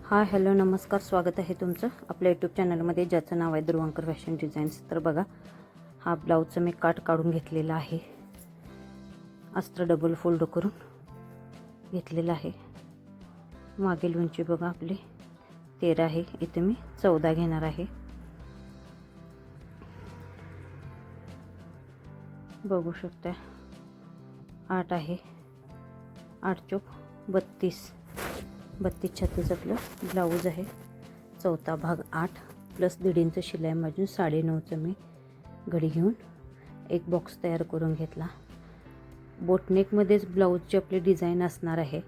Hi hello नमस्कार, स्वागत आहे तुमचं आपल्या यूट्यूब चॅनलमध्ये ज्याचं नाव आहे ध्रुवंकर फॅशन डिझाईन्स. तर बघा, हा ब्लाऊजचं मी काट काढून घेतलेला आहे. अस्त्र डबल फोल्ड करून घेतलेला आहे. मागील उंची बघा आपली 13 आहे, इथे मी 14 घेणार आहे. बघू शकता 8 आहे, 8 चौक 32, 32-36 आपलं ब्लाऊज आहे. चौथा भाग 8 प्लस 1.5 इंच शिलाई मारून 9.5चं मी घडी घेऊन एक बॉक्स तयार करून घेतला. बोटनेकमध्येच ब्लाऊजची आपली डिझाईन असणार आहे.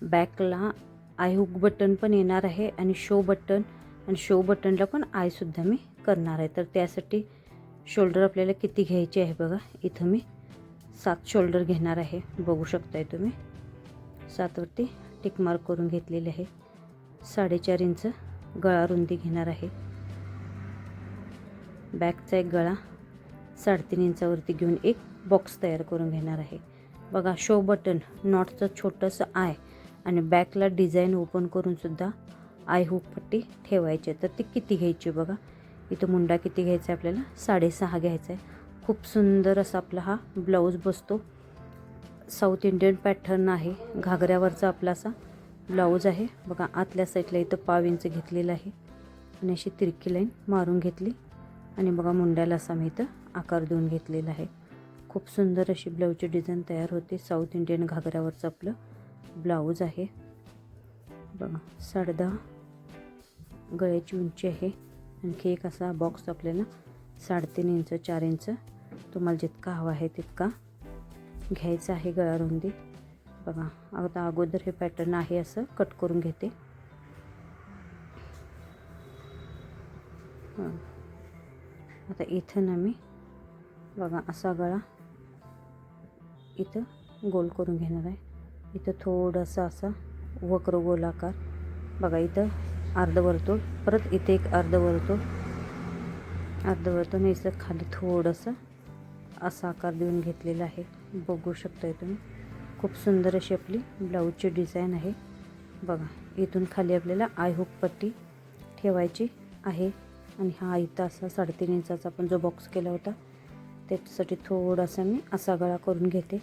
बॅकला आय हुक बटन पण येणार आहे आणि शो बटनला पण आयसुद्धा मी करणार आहे. तर त्यासाठी शोल्डर आपल्याला किती घ्यायचे आहे बघा, इथं मी 7 शोल्डर घेणार आहे. बघू शकताय तुम्ही 7 वरती टिक मार्क करून घेतलेले आहे. 4.5 इंच गळा रुंदी घेणार आहे. बॅकचा एक गळा 3.5 इंचावरती घेऊन एक बॉक्स तयार करून घेणार आहे. बघा, शो बटन नॉटचं छोटंसं आय आणि बॅकला डिझाईन ओपन करून सुद्धा आय हुक पट्टी ठेवायची. तर ती किती घ्यायची बघा, इथं मुंडा किती घ्यायचा आहे आपल्याला, 6.5 घ्यायचा आहे. खूप सुंदर असा आपला हा ब्लाऊज बसतो. साऊथ इंडियन पॅटर्न आहे, घागऱ्यावरचा आपला असा ब्लाऊज आहे. बघा, आतल्या साईडला इथं 1/2 इंच घेतलेलं आहे आणि अशी तिरकी लाईन मारून घेतली आणि बघा मुंड्याला असा मी इथं आकार देऊन घेतलेला आहे. खूप सुंदर अशी ब्लाऊजची डिझाईन तयार होते. साऊथ इंडियन घागऱ्यावरचं आपलं ब्लाऊज आहे. बघा, 10.5 गळ्याची उंची आहे. आणखी एक असा बॉक्स आपल्याला 3.5 इंच 4 इंच तुम्हाला जितका हवा आहे तितका घ्यायचा आहे गळा रुंदी. बघा, आता अगोदर हे पॅटर्न आहे असं कट करून घेते. आता इथं ना मी बघा असा गळा इथं गोल करून घेणार आहे. इथं थोडंसं असा वक्र गोलाकार, बघा इथं अर्धवर्तुळ, परत इथे एक अर्धवर्तुळ आणि इथं खाली थोडंसं असा आकार देऊन घेतलेला आहे. बघू शकताय तुम्ही, खूप सुंदर अशी आपली ब्लाऊजची डिझाईन आहे. बघा, इथून खाली आपल्याला आय हुक पट्टी ठेवायची आहे आणि हा इथं असा 3.5 इंचाचा आपण जो बॉक्स केला होता त्याच्यासाठी थोडासा मी असा गळा करून घेते.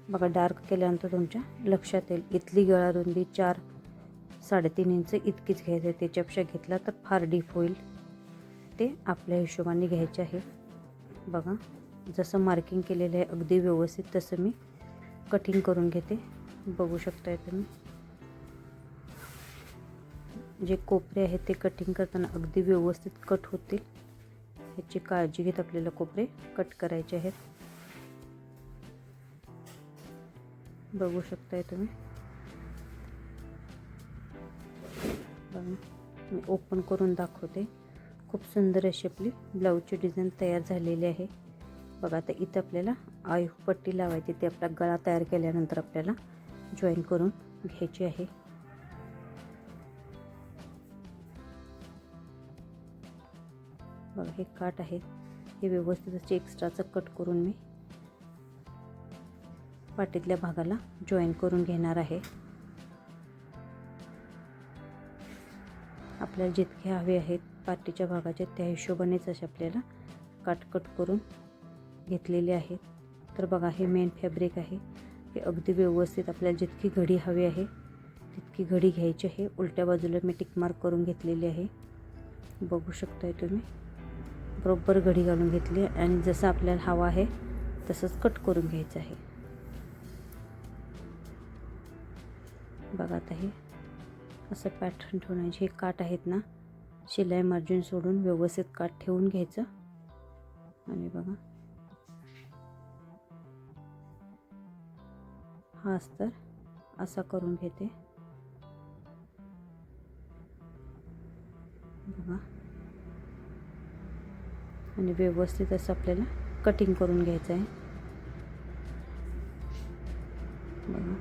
बघा, डार्क केल्यानंतर तुमच्या लक्षात येईल. इथली गळा रुंदी 4-3.5 इंच इतकीच घ्यायची आहे. त्याच्यापेक्षा घेतला तर फार डीप होईल, ते आपल्या हिशोबाने घ्यायचे आहे. बघा, जसं मार्किंग केलेलं आहे अगदी व्यवस्थित तसं मी कटिंग करून घेते. बघू शकताय तुम्ही, जे कोपरे आहेत ते कटिंग करताना अगदी व्यवस्थित कट होतील याची काळजी घेत आपल्याला कोपरे कट करायचे आहेत. बघू शकताय तुम्ही. बघा, मी ओपन करून दाखवते. खूप सुंदर अशी आपली ब्लाऊजची डिझाईन तयार झालेली आहे. बघा, आता इथं आपल्याला आय हुक पट्टी लावायची, ते आपला गळा तयार केल्यानंतर आपल्याला जॉईन करून घ्यायची आहे. बघा, हे काट आहे, हे व्यवस्थित असे एक्स्ट्राचं कट करून मी पाठीतल्या भागाला जॉईन करून घेणार आहे. आपल्याला जितके हवे आहेत पाठीच्या भागाचे त्या हिशोबानेच असे आपल्याला काट कट करून घेतलेले आहेत. तर बघा, हे मेन फॅब्रिक आहे, हे अगदी व्यवस्थित आपल्याला जितकी घडी हवी आहे तितकी घडी घ्यायची आहे. उलट्या बाजूला मी टिक मार्क करून घेतलेली आहे. बघू शकताय तुम्ही, बरोबर घडी घालून घेतली आणि जसं आपल्याला हवा आहे तसंच कट करून घ्यायचं आहे. बघा, आता हे असं पॅटर्न ठेवण्याचे हे काट आहेत ना, शिलाई मार्जिन सोडून व्यवस्थित काट ठेवून घ्यायचं आणि बघा हा अस्तर असा करून घेते. बघा, आणि व्यवस्थित असं आपल्याला कटिंग करून घ्यायचं आहे. बघा,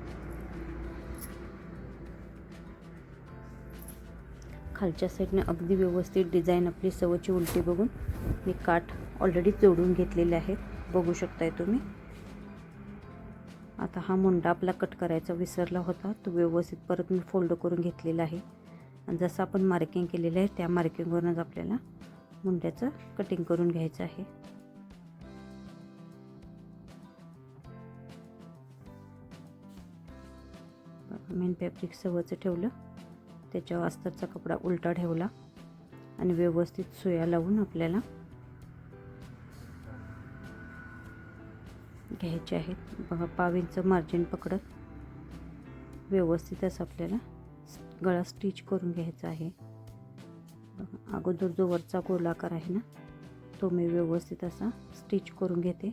खालच्या साईडने अगदी व्यवस्थित डिझाईन आपली सवची उलटी बघून मी काठ ऑलरेडी जोडून घेतलेले आहेत. बघू शकताय तुम्ही. आता हा मुंडा आपला कट करायचा विसरला होता, तो व्यवस्थित परत मी फोल्ड करून घेतलेला आहे. आणि जसं आपण मार्किंग केलेलं आहे त्या मार्किंगवरूनच आपल्याला मुंड्याचं कटिंग करून घ्यायचं आहे. मेन फॅब्रिक सवचं ठेवलं, त्याच्यावर अस्तरचा कपडा उलटा ठेवला आणि व्यवस्थित सुया लावून आपल्याला घ्यायचे आहेत. बघा 5 इंच मार्जिन पकडत व्यवस्थित असं आपल्याला गळा स्टिच करून घ्यायचा आहे. अगोदर जो वरचा गोलाकार आहे ना तो मी व्यवस्थित असा स्टिच करून घेते.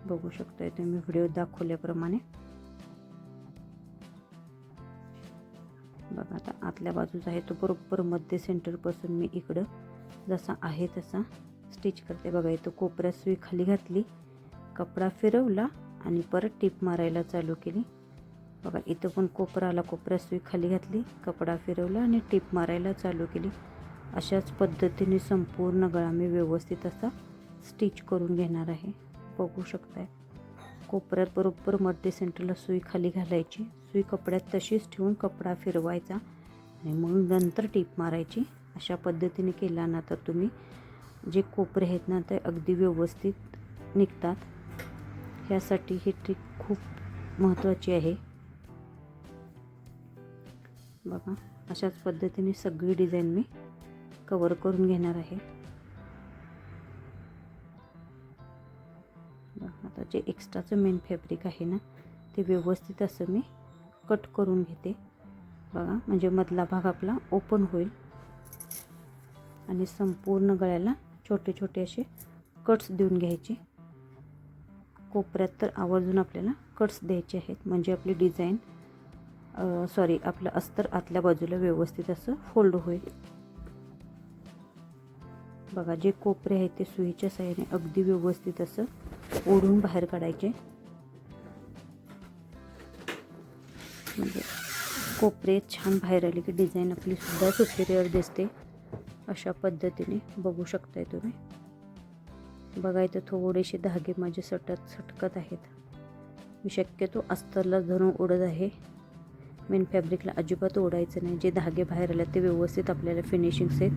बघू शकताय तुम्ही व्हिडिओ दाखवल्याप्रमाणे. बघा आता आतल्या बाजूचा आहे तो बरोबर मध्य सेंटरपासून मी इकडं जसा आहे तसा स्टिच करते. बघा इथं कोपऱ्यात सुई खाली घातली, कपडा फिरवला आणि परत टीप मारायला चालू केली. बघा इथं पण कोपरा आला, कोपऱ्यात सुई खाली घातली, कपडा फिरवला आणि टीप मारायला चालू केली. अशाच पद्धतीने संपूर्ण गळा मी व्यवस्थित असा स्टिच करून घेणार आहे. बघू शकताय कोपऱ्यात बरोबर मध्य सेंटरला सुई खाली घालायची, सुई कपड्यात तशीच ठेवून कपडा फिरवायचा आणि मग नंतर टीप मारायची. अशा पद्धतीने केला ना तर तुम्ही जे कोपरे आहेत ना ते अगदी व्यवस्थित निघतात. ह्यासाठी ही ट्रिक खूप महत्त्वाची आहे. बघा अशाच पद्धतीने सगळी डिझाईन मी कवर करून घेणार आहे. आता जे एक्स्ट्राचं मेन फॅब्रिक आहे ना ते व्यवस्थित असं मी कट करून घेते. बघा म्हणजे मधला भाग आपला ओपन होईल आणि संपूर्ण गळ्याला छोटे छोटे असे कट्स देऊन घ्यायचे. कोपऱ्यात तर आवर्जून आपल्याला कट्स द्यायचे आहेत म्हणजे आपली डिझाईन आपलं अस्तर आतल्या बाजूला व्यवस्थित असं फोल्ड होईल. बघा जे कोपरे आहेत ते सुईच्या साहाय्याने अगदी व्यवस्थित असं ओढून बाहेर काढायचे. म्हणजे कोपरे छान बाहेर आले की डिझाईन आपली सुद्धा सुपेरियर दिसते. अशा पद्धतीने बघू शकताय तुम्ही. बघा इथं थोडेसे धागे माझे सटकत आहेत. मी शक्यतो अस्तरला धरून ओढत आहे, मेन फॅब्रिकला अजिबात ओढायचं नाही. जे धागे बाहेर आले ते व्यवस्थित आपल्याला फिनिशिंग सेट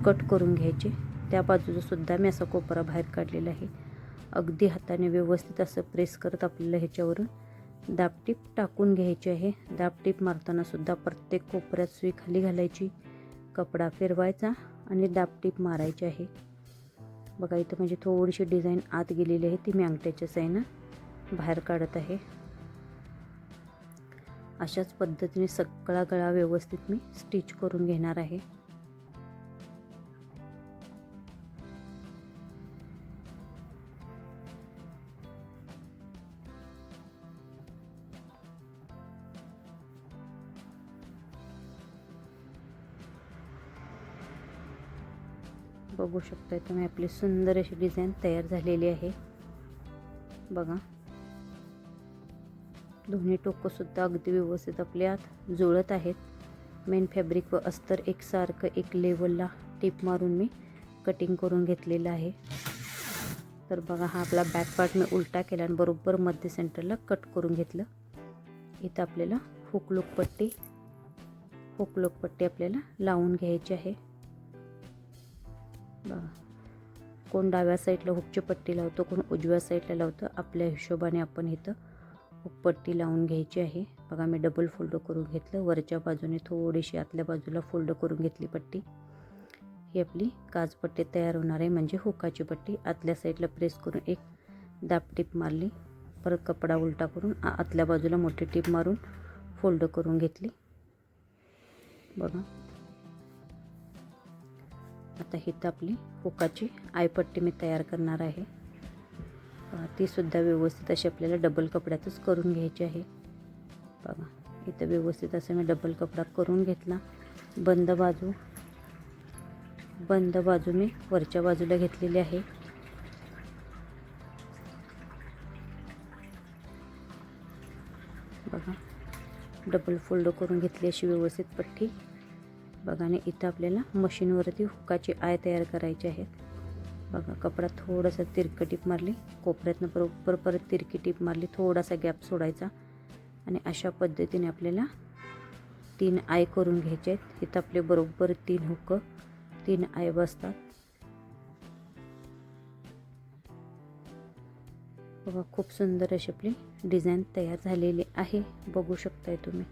कट करून घ्यायचे. त्या बाजूचं सुद्धा मी असा कोपरा बाहेर काढलेला आहे. अगदी हाताने व्यवस्थित असं प्रेस करत आपल्याला ह्याच्यावरून दाबटीप टाकून घ्यायची आहे. दाबटीप मारताना सुद्धा प्रत्येक कोपऱ्यात सुई खाली घालायची, कपडा फिरवायचा आणि दाबटीप मारायची आहे. बघा इथं म्हणजे थोडीशी डिझाईन आत गेलेली आहे, ती मी अंगठ्याच्या साहाय्यानं बाहेर काढत आहे. अशाच पद्धतीने सगळा गळा व्यवस्थित मी स्टिच करून घेणार आहे. बघू शकताय तुम्ही आपली सुंदर अशी डिझाईन तयार झालेली आहे. बघा दोन्ही टोकंसुद्धा अगदी व्यवस्थित आपल्यात जुळत आहेत. मेन फॅब्रिक व अस्तर एकसारखं एक लेवलला टीप मारून मी कटिंग करून घेतलेलं आहे. तर बघा हा आपला बॅक पार्ट मी उलटा केला आणि बरोबर मध्य सेंटरला कट करून घेतलं. इथं आपल्याला हुकलूक पट्टी आपल्याला लावून घ्यायची आहे. बघा कोण डाव्या साईडला हुकची पट्टी लावतो, कोण उजव्या साईडला लावतं. आपल्या हिशोबाने आपण इथं हुकपट्टी लावून घ्यायची आहे. बघा मी डबल फोल्ड करून घेतलं, वरच्या बाजूने थोडीशी आतल्या बाजूला फोल्ड करून घेतली पट्टी. ही आपली काजपट्टी तयार होणार आहे म्हणजे हुकाची पट्टी. आतल्या साईडला प्रेस करून एक दाबटीप मारली, परत कपडा उलटा करून आतल्या बाजूला मोठी टीप मारून फोल्ड करून घेतली. बघा आता इथं आपली हुकाची आयपट्टी मी तयार करणार आहे. ती सुद्धा व्यवस्थित अशी आपल्याला डबल कपड्यातच करून घ्यायची आहे. बघा इथं व्यवस्थित असं मी डबल कपडा करून घेतला. बंद बाजू मी वरच्या बाजूला घेतलेली आहे. बघा डबल फोल्ड करून घेतली अशी व्यवस्थित पट्टी. बघा आणि इथं आपल्याला मशीनवरती हुकाची आय तयार करायची आहे. बघा कपडा थोडासा तिरकं टीप मारली, कोपऱ्यातनं बरोबर परत तिरकी टीप मारली, थोडासा गॅप सोडायचा आणि अशा पद्धतीने आपल्याला 3 आय करून घ्यायचे आहेत. इथं आपले बरोबर 3 हुक 3 आय बसतात. बघा खूप सुंदर अशी आपली डिझाईन तयार झालेली आहे. बघू शकताय तुम्ही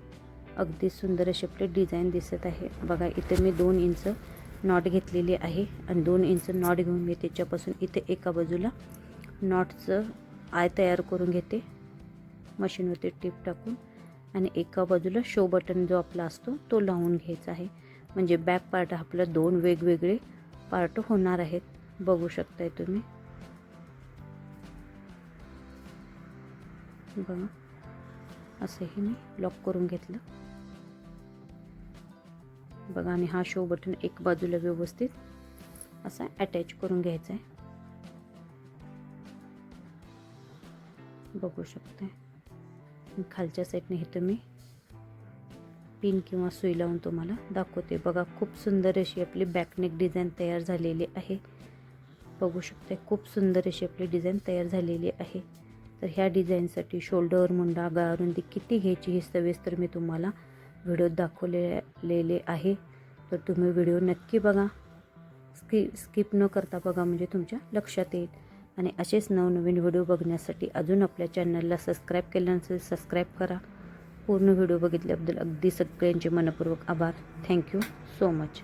अगदी सुंदर अशी आपली डिझाईन दिसत आहे. बघा इथे मी 2 इंच नॉट घेतलेली आहे आणि 2 इंच नॉट घेऊन मी त्याच्यापासून इथे एका बाजूला नॉटचं आय तयार करून घेते मशीनवरती टीप टाकून, आणि एका बाजूला शो बटन जो आपला असतो तो लावून घ्यायचा आहे. म्हणजे बॅक पार्ट आपला 2 वेगवेगळे पार्ट होणार आहेत. बघू शकताय तुम्ही. बघा असंही मी लॉक करून घेतलं. बघा आणि हा शो बटन एक बाजूला व्यवस्थित असा अटॅच करून घ्यायचा आहे. बघू शकताय. खालच्या साईडने इथं मी पिन किंवा सुई लावून तुम्हाला दाखवते. बघा खूप सुंदर अशी आपली बॅकनेक डिझाईन तयार झालेली आहे. बघू शकताय खूप सुंदर अशी आपली डिझाईन तयार झालेली आहे. तर ह्या डिझाईनसाठी शोल्डर, मुंडा, गळारुंदी किती घ्यायची हे सविस्तर मी तुम्हाला व्हिडिओ दाखवलेले आहे. तर तुम्ही व्हिडिओ नक्की बघा, स्किप न करता बघा, म्हणजे तुमच्या लक्षात येईल. आणि असेच नवनवीन व्हिडिओ बघण्यासाठी अजून आपल्या चॅनलला सबस्क्राईब केलं नसेल सबस्क्राईब करा. पूर्ण व्हिडिओ बघितल्याबद्दल अगदी सगळ्यांचे मनपूर्वक आभार. Thank you so much.